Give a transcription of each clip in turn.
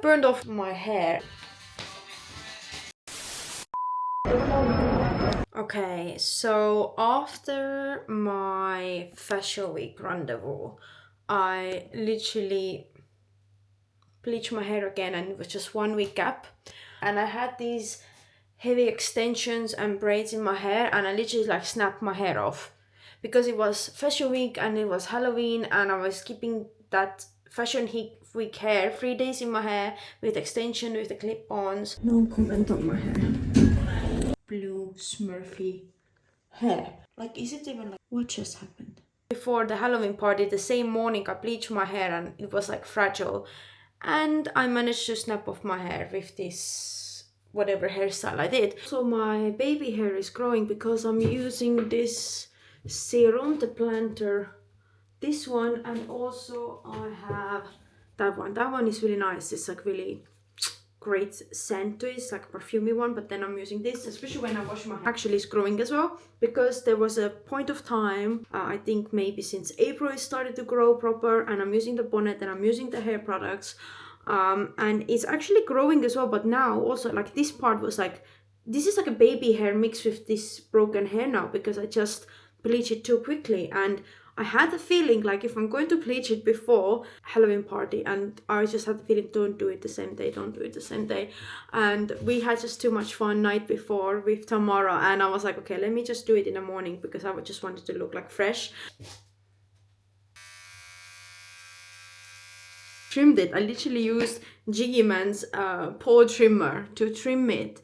Burned off my hair. Okay, so after my fashion week rendezvous, I literally bleached my hair again, and it was just 1 week gap. And I had these heavy extensions and braids in my hair, and I literally like snapped my hair off because it was fashion week and it was Halloween, and I was keeping that fashion week hair 3 days in my hair with extension, with the clip-ons. No comment on my hair. Blue smurfy hair. Like, is it even like, what just happened? Before the Halloween party, the same morning I bleached my hair and it was like fragile, and I managed to snap off my hair with this whatever hairstyle I did. So my baby hair is growing because I'm using this serum, the planter, this one, and also I have that one. That one is really nice. It's like really great scent to it. It's like a perfumey one, but then I'm using this, especially when I wash my hair. Actually, it's growing as well, because there was a point of time, I think maybe since April it started to grow proper, and I'm using the bonnet and I'm using the hair products, and it's actually growing as well. But now also, like, this part was like, this is like a baby hair mixed with this broken hair now, because I just bleached it too quickly. And I had the feeling like if I'm going to bleach it before Halloween party, and I just had the feeling, don't do it the same day, don't do it the same day. And we had just too much fun night before with Tamara, and I was like, okay, let me just do it in the morning, because I just wanted to look like fresh. Trimmed it. I literally used Jiggy Man's paw trimmer to trim it.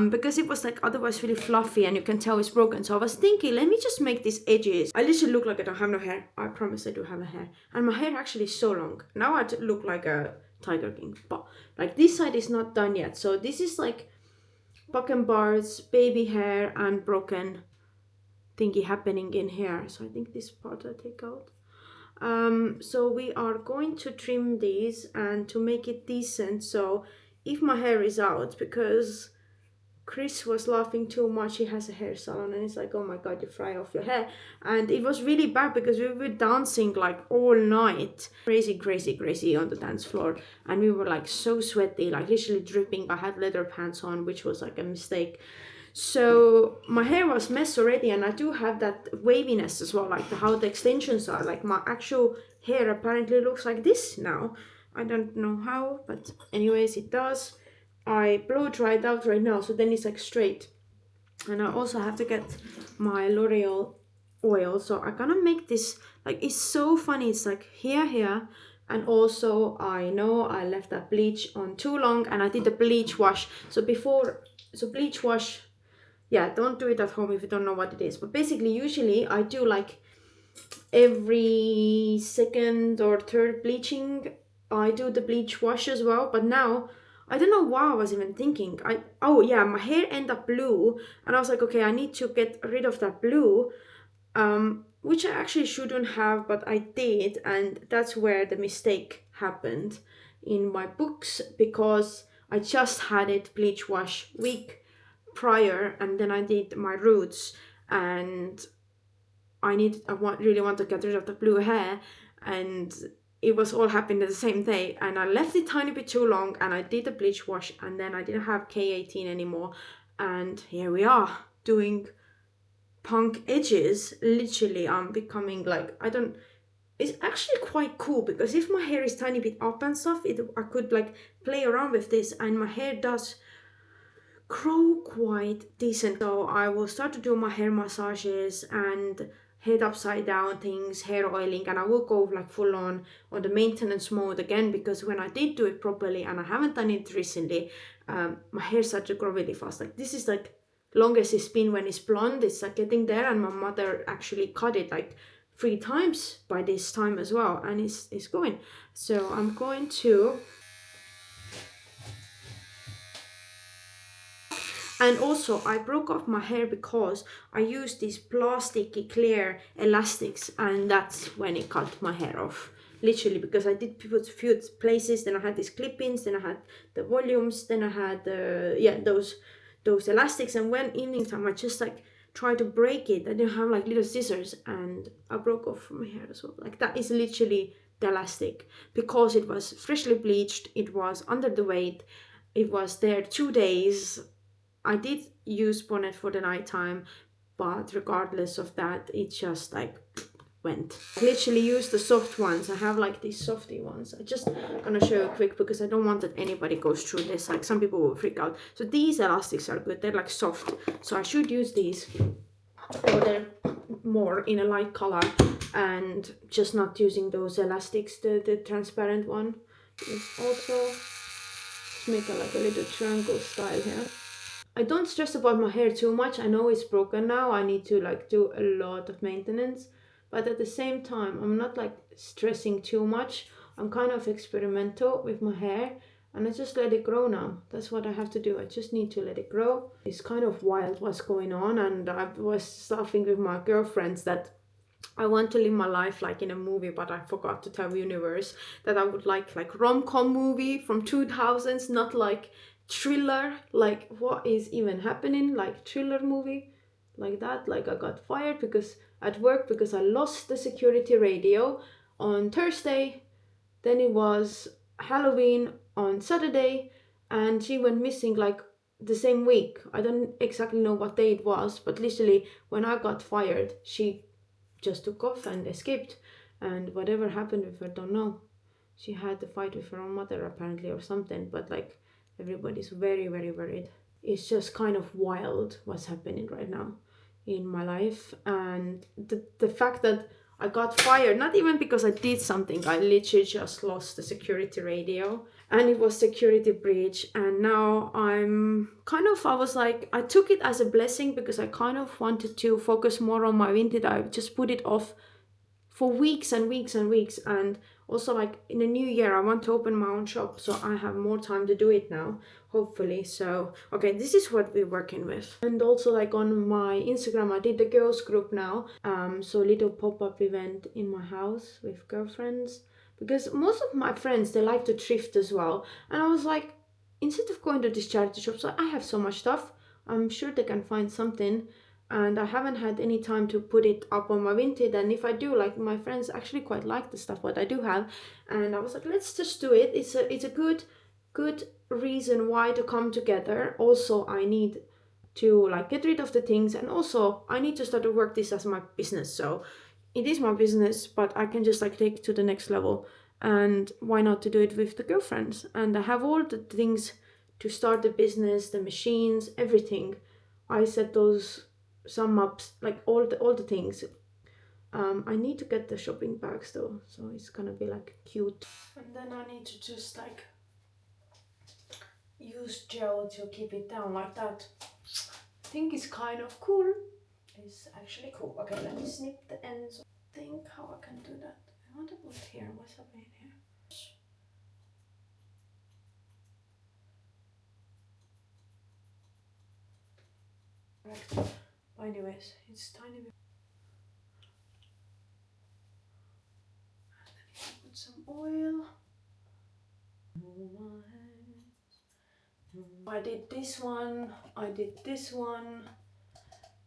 Because it was like otherwise really fluffy and you can tell it's broken. So I was thinking, let me just make these edges. I literally look like I don't have no hair. I promise I do have a hair. And my hair actually is so long. Now I look like a Tiger King. But like this side is not done yet. So this is like buck and bars, baby hair, and broken thingy happening in here. So I think this part I take out. So we are going to trim these and to make it decent. So if my hair is out, because Chris was laughing too much. He has a hair salon and it's like, oh my god, you fry off your hair. And it was really bad because we were dancing like all night. Crazy on the dance floor. And we were like so sweaty, like literally dripping. I had leather pants on, which was like a mistake. So my hair was mess already, and I do have that waviness as well, like how the extensions are. Like my actual hair apparently looks like this now. I don't know how, but anyways, it does. I blow dry it out right now, so then it's like straight. And I also have to get my L'Oreal oil, so I'm gonna make this, like, it's so funny. It's like here, and also I know I left that bleach on too long, and I did the bleach wash. So bleach wash, yeah, don't do it at home if you don't know what it is. But basically, usually I do like every second or third bleaching, I do the bleach wash as well. But now I don't know why I was even thinking. My hair ended up blue, and I was like, okay, I need to get rid of that blue, which I actually shouldn't have, but I did, and that's where the mistake happened in my books, because I just had it bleach wash week prior, and then I did my roots, and really want to get rid of the blue hair, and it was all happening the same day, and I left it tiny bit too long, and I did the bleach wash, and then I didn't have K18 anymore, and here we are doing punk edges. Literally, I'm becoming like, it's actually quite cool, because if my hair is tiny bit up and stuff, I could like play around with this, and my hair does grow quite decent. So I will start to do my hair massages and head upside down things, hair oiling, and I will go like full on the maintenance mode again, because when I did do it properly, and I haven't done it recently, my hair started to grow really fast. Like, this is like longest it's been when it's blonde. It's like getting there, and my mother actually cut it like 3 times by this time as well, and it's going. So I'm going to. And also, I broke off my hair because I used these plasticky clear elastics, and that's when it cut my hair off. Literally, because I did put a few places, then I had these clip-ins, then I had the volumes, then I had those elastics, and when evening time I just like tried to break it. I didn't have like little scissors, and I broke off my hair as well. Like, that is literally the elastic, because it was freshly bleached, it was under the weight, it was there 2 days. I did use bonnet for the nighttime, but regardless of that, it just like went. I literally use the soft ones. I have like these softy ones. I just gonna show you quick because I don't want that anybody goes through this. Like some people will freak out. So these elastics are good. They're like soft. So I should use these. Or they're more in a light color, and just not using those elastics, the transparent one. It's also make like a little triangle style here. I don't stress about my hair too much. I know it's broken now. I need to like do a lot of maintenance, but at the same time, I'm not like stressing too much. I'm kind of experimental with my hair, and I just let it grow now. That's what I have to do. I just need to let it grow. It's kind of wild what's going on, and I was laughing with my girlfriends that I want to live my life like in a movie, but I forgot to tell universe that I would like rom-com movie from 2000s, not like thriller, like what is even happening, like thriller movie like that. Like I got fired because at work because I lost the security radio on Thursday, then it was Halloween on Saturday, and she went missing like the same week. I don't exactly know what day it was, but literally when I got fired, she just took off and escaped, and whatever happened with her, don't know. She had to fight with her own mother apparently or something, but like everybody's very very worried. It's just kind of wild what's happening right now in my life, and the fact that I got fired, not even because I did something, I literally just lost the security radio and it was security breach, and now I'm kind of, I was like, I took it as a blessing because I kind of wanted to focus more on my vintage. I just put it off for weeks and weeks and weeks, and also like in the new year I want to open my own shop, so I have more time to do it now, hopefully. So okay, this is what we're working with. And also like on my Instagram I did the girls group now, so little pop-up event in my house with girlfriends, because most of my friends, they like to thrift as well, and I was like, instead of going to this charity shop, so I have so much stuff, I'm sure they can find something, and I haven't had any time to put it up on my Vinted. And if I do, like my friends actually quite like the stuff what I do have, and I was like, let's just do it. It's a good reason why to come together. Also, I need to like get rid of the things, and also I need to start to work this as my business. So it is my business, but I can just like take it to the next level, and why not to do it with the girlfriends? And I have all the things to start the business, the machines, everything. I set those sum ups, like all the things. I need to get the shopping bags though, so it's gonna be like cute. And then I need to just like use gel to keep it down like that. I think it's kind of cool. It's actually cool. Okay, let me snip the ends. Think how I can do that. I want to put here. What's happening here? Correct. But anyways, it's tiny bit. Put some oil. I did this one, I did this one,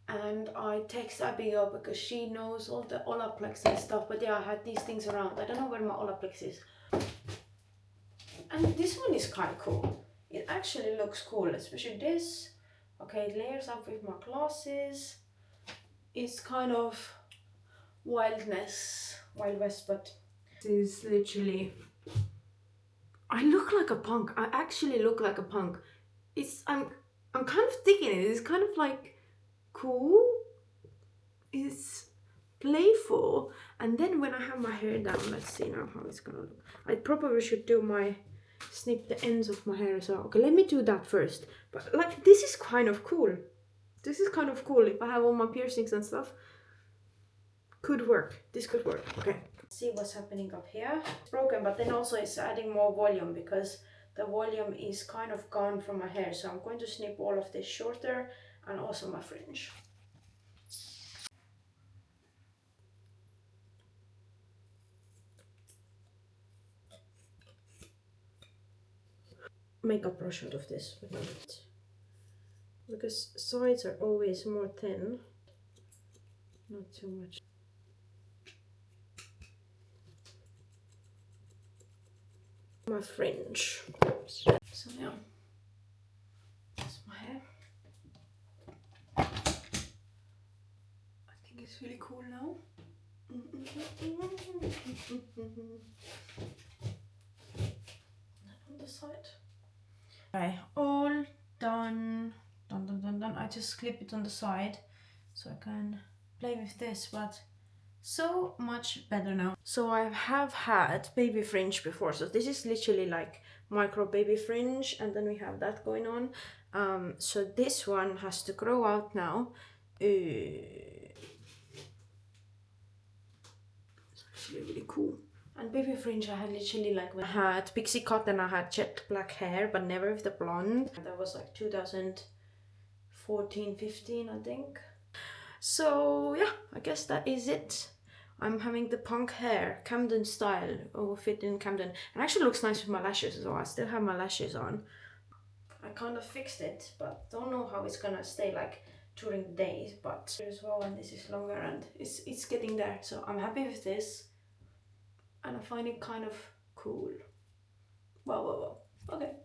and I text Abigail because she knows all the Olaplex and stuff, but yeah, I had these things around. I don't know where my Olaplex is. And this one is kind of cool. It actually looks cool, especially this. Okay, it layers up with my glasses. It's kind of wildness, Wild West, but this is literally, I look like a punk. I actually look like a punk. I'm kind of digging it. It's kind of like cool. It's playful. And then when I have my hair down, let's see now how it's gonna look. I probably should do my snip the ends of my hair as well. Okay, let me do that first. But like this is kind of cool. This is kind of cool. If I have all my piercings and stuff, could work. This could work. Okay. See what's happening up here. It's broken, but then also it's adding more volume because the volume is kind of gone from my hair. So I'm going to snip all of this shorter and also my fringe. Make a brush out of this because sides are always more thin, not too much. my fringe. So yeah, that's my hair. I think it's really cool now. On the side. Okay, all done. Done. I just clip it on the side so I can play with this, but so much better now. So I have had baby fringe before, so this is literally like micro baby fringe, and then we have that going on. So this one has to grow out now. It's actually really cool. And baby fringe I had literally like when I had pixie cut and I had jet black hair, but never with the blonde. That was like 2014-15 I think. So yeah, I guess that is it. I'm having the punk hair, Camden style, fit in Camden. And actually looks nice with my lashes as well. I still have my lashes on. I kind of fixed it, but don't know how it's gonna stay like during the days, but as well, and this is longer and it's getting there. So I'm happy with this. And I find it kind of cool. Wow. Okay.